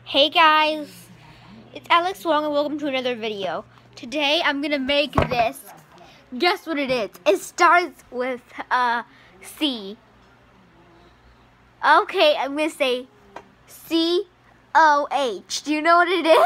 Hey guys, it's Alex Wong and welcome to another video. Today I'm gonna make this. Guess what it is? It starts with C. Okay, I'm gonna say C-O-H. Do you know what it is?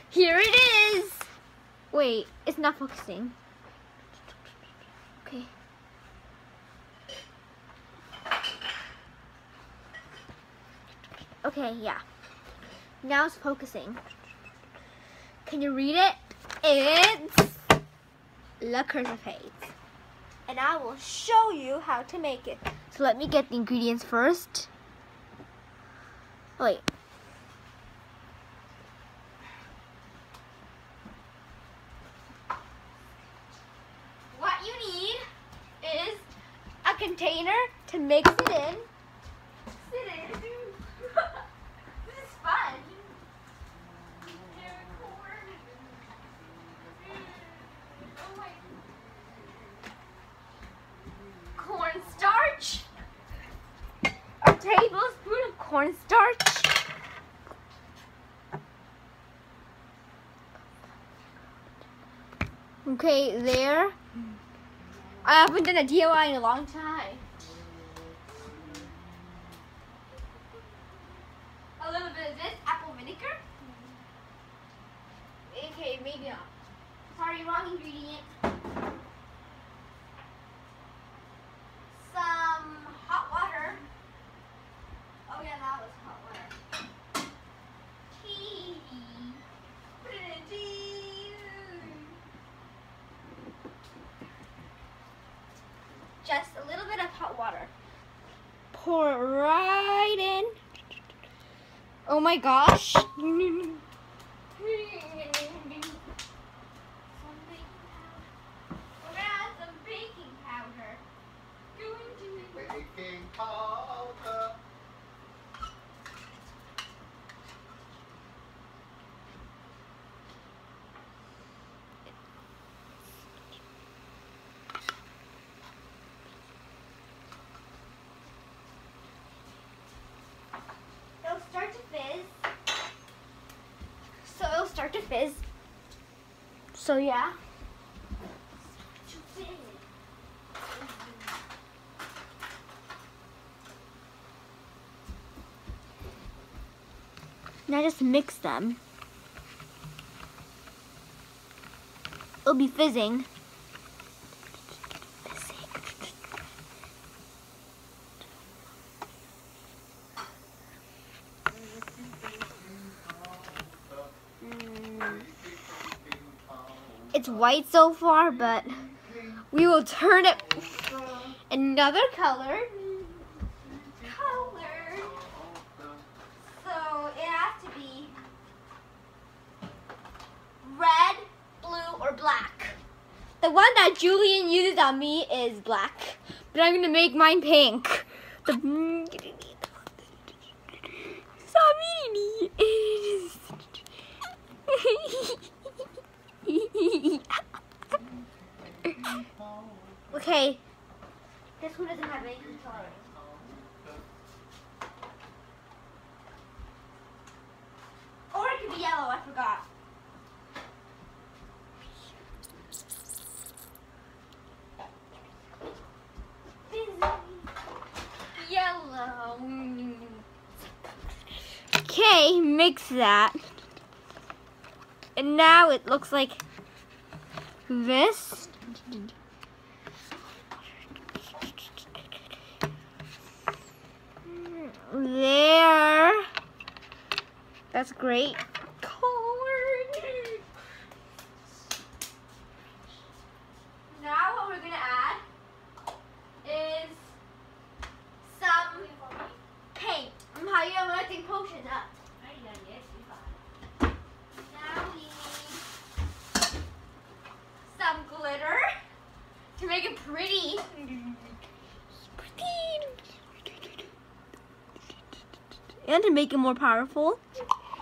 Here it is. Wait, it's not focusing. Okay. Okay, yeah. Now it's focusing. Can you read it? It's Le Cursive. And I will show you how to make it. So let me get the ingredients first. Wait. What you need is a container to mix it in. Cornstarch, a tablespoon of cornstarch, okay, there. I haven't done a DIY in a long time. A little bit of this apple vinegar. Okay, maybe not. Sorry, wrong ingredient. Some hot water. Oh yeah, that was hot water. Tea. Put it in tea. Just a little bit of hot water. Pour it right in. Oh my gosh. It'll start to fizz. So yeah. Now just mix them. It'll be fizzing. It's white so far, but we will turn it another color. So it has to be red, blue, or black. The one that Julian uses on me is black, but I'm gonna make mine pink. Stop eating me. Okay, this one doesn't have any color. Or it could be yellow, I forgot. Yellow. Okay, mix that. And now it looks like this. There. That's great. Now what we're going to add is some paint. How you mixing potion up? Now we need some glitter to make it pretty. And to make it more powerful.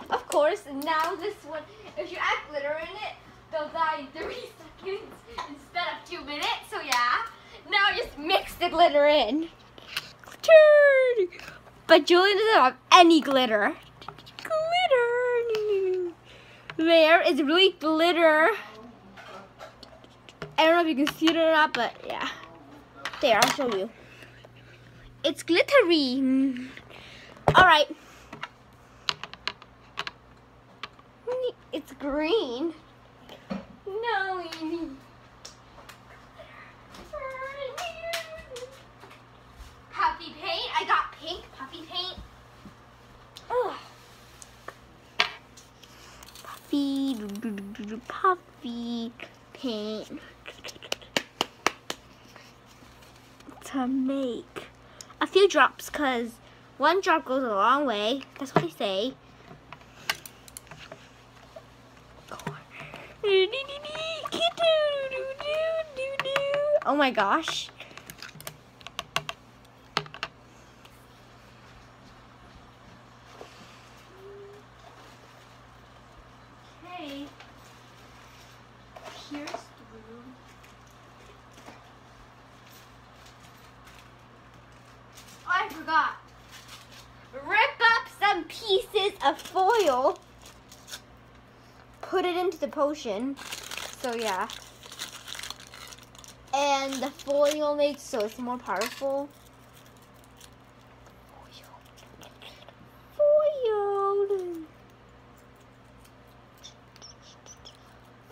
Of course, now this one, if you add glitter in it, they'll die in 3 seconds instead of 2 minutes. So yeah, now just mix the glitter in. Glitter! But Julian doesn't have any glitter. Glitter! there is really glitter. I don't know if you can see it or not, but yeah. There, I'll show you. It's glittery. Alright. It's green. No. Puffy paint. I got pink puffy paint. Ugh. Puffy paint to make a few drops, because one drop goes a long way. That's what they say. Oh my gosh. Okay. Here's the room. Oh, I forgot. Rip up some pieces of foil. Put it into the potion. So yeah. And the foil makes so it's more powerful. Foil.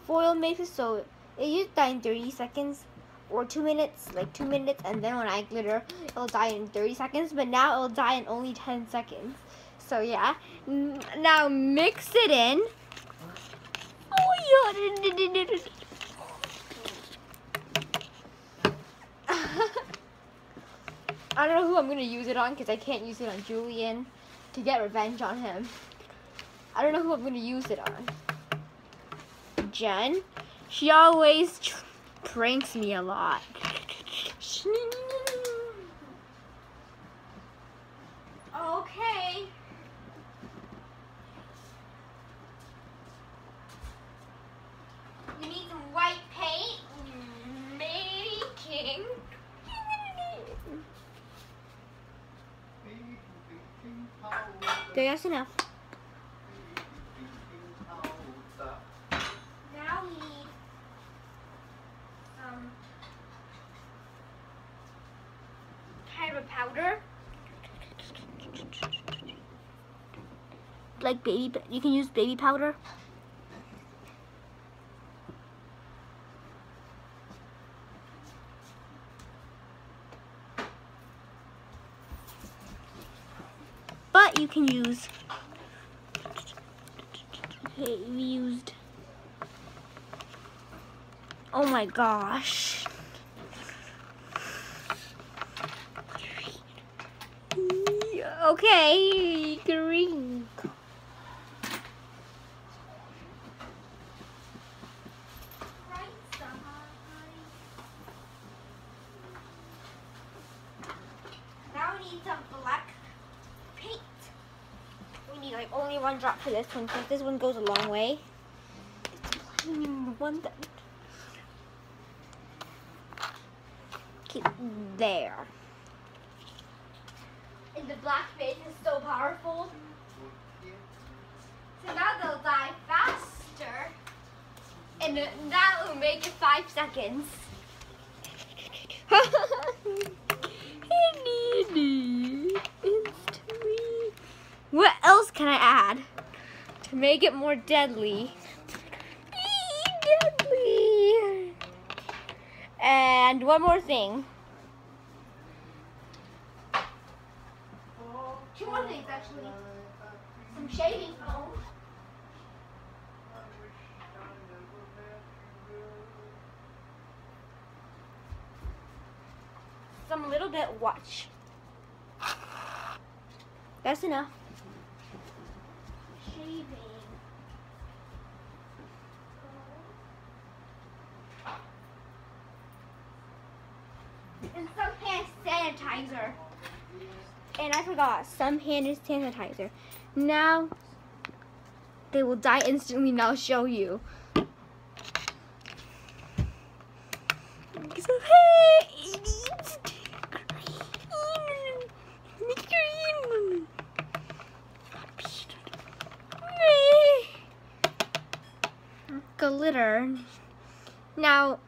Foil makes it so it used to die in 30 seconds or 2 minutes, like 2 minutes, and then when I glitter, it'll die in 30 seconds, but now it'll die in only 10 seconds. So yeah. Now mix it in. I don't know who I'm going to use it on, because I can't use it on Julian to get revenge on him. I don't know who I'm going to use it on. Jen. She always pranks me a lot. Okay. You need some white paint. Making. There, that's enough. Now we need some kind of powder. Like baby, you can use baby powder. But you can use, okay, we used, oh my gosh. Okay, green. Now we need some black paint. We need like only one drop for this one, because this one goes a long way. One that keep there. And the black paint is so powerful. So now they'll die faster. And that will make it 5 seconds. What else can I add to make it more deadly? Deadly. And one more thing. 2 more things actually. Some shaving foam. Some little bit watch. That's enough. Shaving. And some hand sanitizer. And I forgot, some hand sanitizer. Now, they will die instantly, and I'll show you. So, hey, it's green. glitter. Now,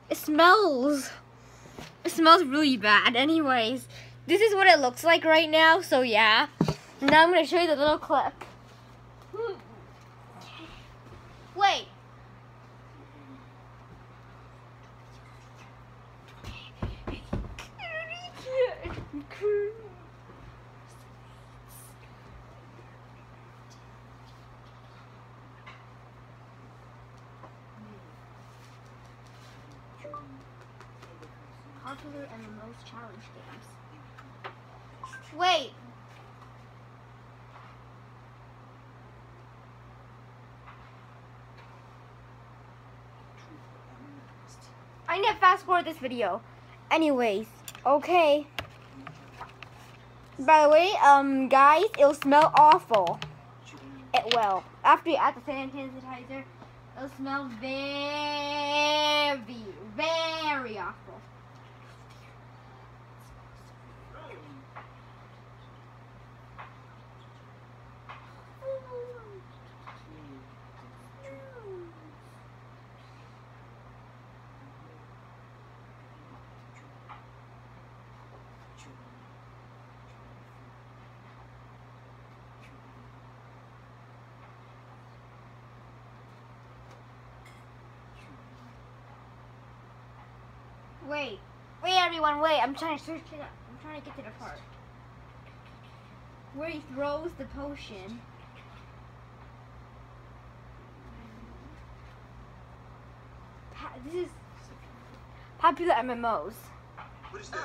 it smells really bad. Anyways, this is what it looks like right now, so yeah. Now I'm gonna show you the little clip. Wait. Popular and the most challenge games. Wait. I need to fast forward this video. Anyways, okay. By the way, guys, it'll smell awful. It will. After you add the hand sanitizer, it'll smell very, very awful. Wait, everyone, wait. I'm trying to search it up. I'm trying to get to the part where he throws the potion. This is popular MMOs. What is this?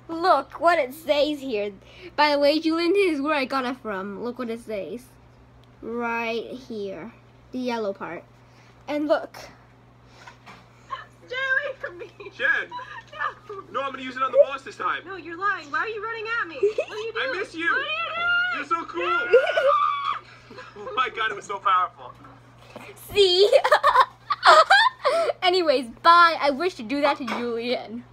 Look what it says here. By the way, Julian, this is where I got it from. Look what it says. Right here. The yellow part. And look. Stay away from me. Jen! No. No, I'm gonna use it on the boss this time. No, you're lying. Why are you running at me? What are you doing? I miss you. What are you doing? You're so cool. Oh my god, it was so powerful. See? Anyways, bye. I wish to do that to Julian.